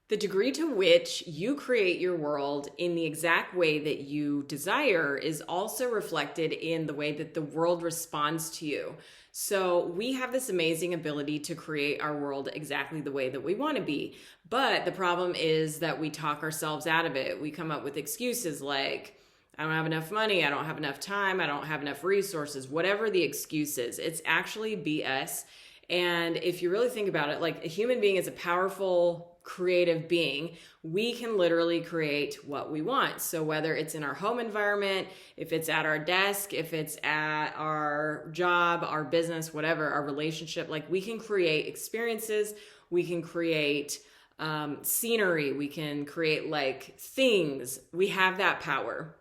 The degree to which you create your world in the exact way that you desire is also reflected in the way that the world responds to you. So we have this amazing ability to create our world exactly the way that we want to be. But the problem is that we talk ourselves out of it. We come up with excuses like, I don't have enough money, I don't have enough time, I don't have enough resources, whatever the excuse is. It's actually BS. And if you really think about it, like a human being is a powerful, creative being. We can literally create what we want. So whether it's in our home environment, if it's at our desk, if it's at our job, our business, whatever, our relationship, like we can create experiences, we can create scenery, we can create like things. We have that power.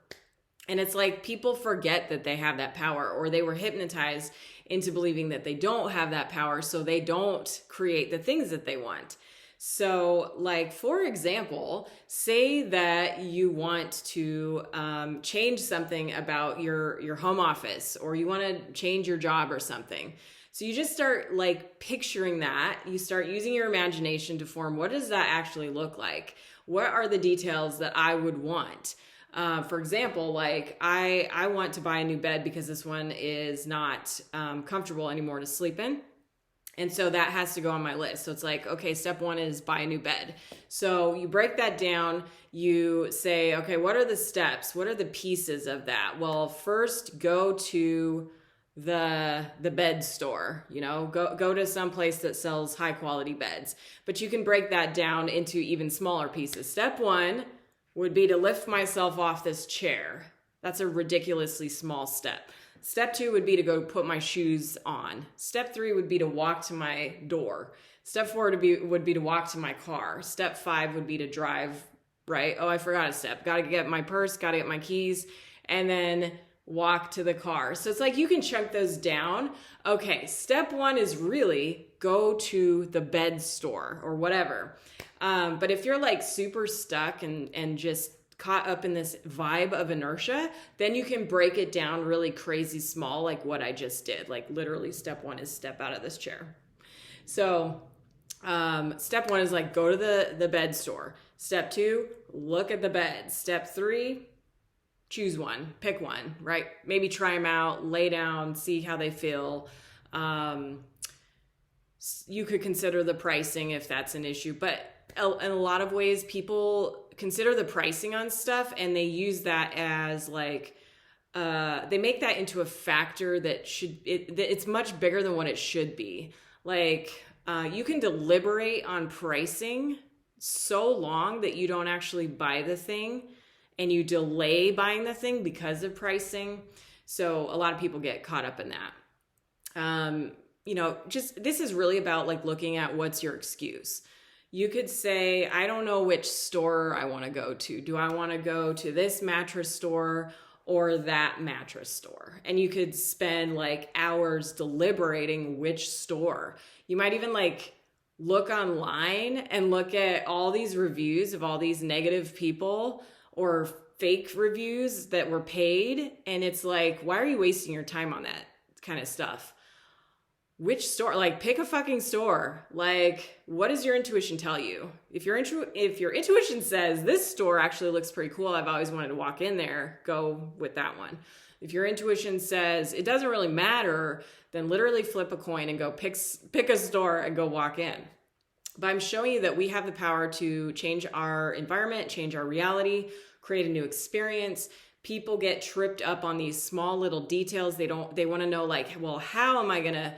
And it's like people forget that they have that power, or they were hypnotized into believing that they don't have that power, so they don't create the things that they want. So like, for example, say that you want to change something about your home office, or you want to change your job or something. So you just start like picturing that. You start using your imagination to form, what does that actually look like? What are the details that I would want? For example, like I want to buy a new bed because this one is not comfortable anymore to sleep in. And so that has to go on my list. So it's like, okay, step one is buy a new bed. So you break that down. You say, okay, what are the steps? What are the pieces of that? Well, first go to the bed store, go to some place that sells high quality beds. But you can break that down into even smaller pieces. Step one would be to lift myself off this chair. That's a ridiculously small step. Step two would be to go put my shoes on. Step three would be to walk to my door. Step four would be to walk to my car. Step five would be to drive, right? Oh, I forgot a step. Got to get my purse, got to get my keys, and then walk to the car. So it's like you can chunk those down. Okay, step one is really go to the bed store or whatever. But if you're like super stuck and just caught up in this vibe of inertia, then you can break it down really crazy small, like what I just did. Like literally step one is step out of this chair. So step one is like go to the bed store. Step two, look at the bed. Step three, choose one, pick one, right? Maybe try them out, lay down, see how they feel. You could consider the pricing if that's an issue, but in a lot of ways, people consider the pricing on stuff and they use that as like, they make that into a factor that it's much bigger than what it should be. Like, you can deliberate on pricing so long that you don't actually buy the thing and you delay buying the thing because of pricing. So a lot of people get caught up in that. Just this is really about like looking at what's your excuse. You could say, I don't know which store I want to go to. Do I want to go to this mattress store or that mattress store? And you could spend like hours deliberating which store. You might even like look online and look at all these reviews of all these negative people or fake reviews that were paid. And it's like, why are you wasting your time on that kind of stuff? Which store? Like, pick a fucking store. Like, what does your intuition tell you? If your intuition says this store actually looks pretty cool, I've always wanted to walk in there, go with that one. If your intuition says it doesn't really matter, then literally flip a coin and go pick a store and go walk in. But I'm showing you that we have the power to change our environment, change our reality, create a new experience. People get tripped up on these small little details. They want to know like, well, how am I going to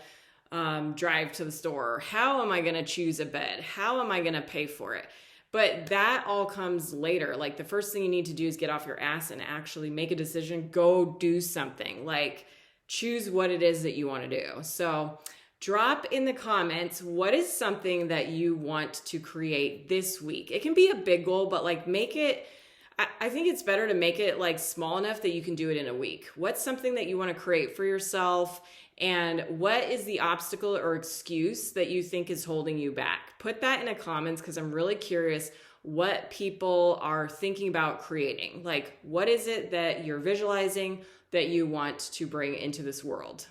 drive to the store? How am I going to choose a bed? How am I going to pay for it? But that all comes later. Like the first thing you need to do is get off your ass and actually make a decision. Go do something. Like choose what it is that you want to do. So drop in the comments, what is something that you want to create this week? It can be a big goal, but like make it, I think it's better to make it like small enough that you can do it in a week. What's something that you want to create for yourself? And what is the obstacle or excuse that you think is holding you back? Put that in the comments because I'm really curious what people are thinking about creating. Like, what is it that you're visualizing that you want to bring into this world?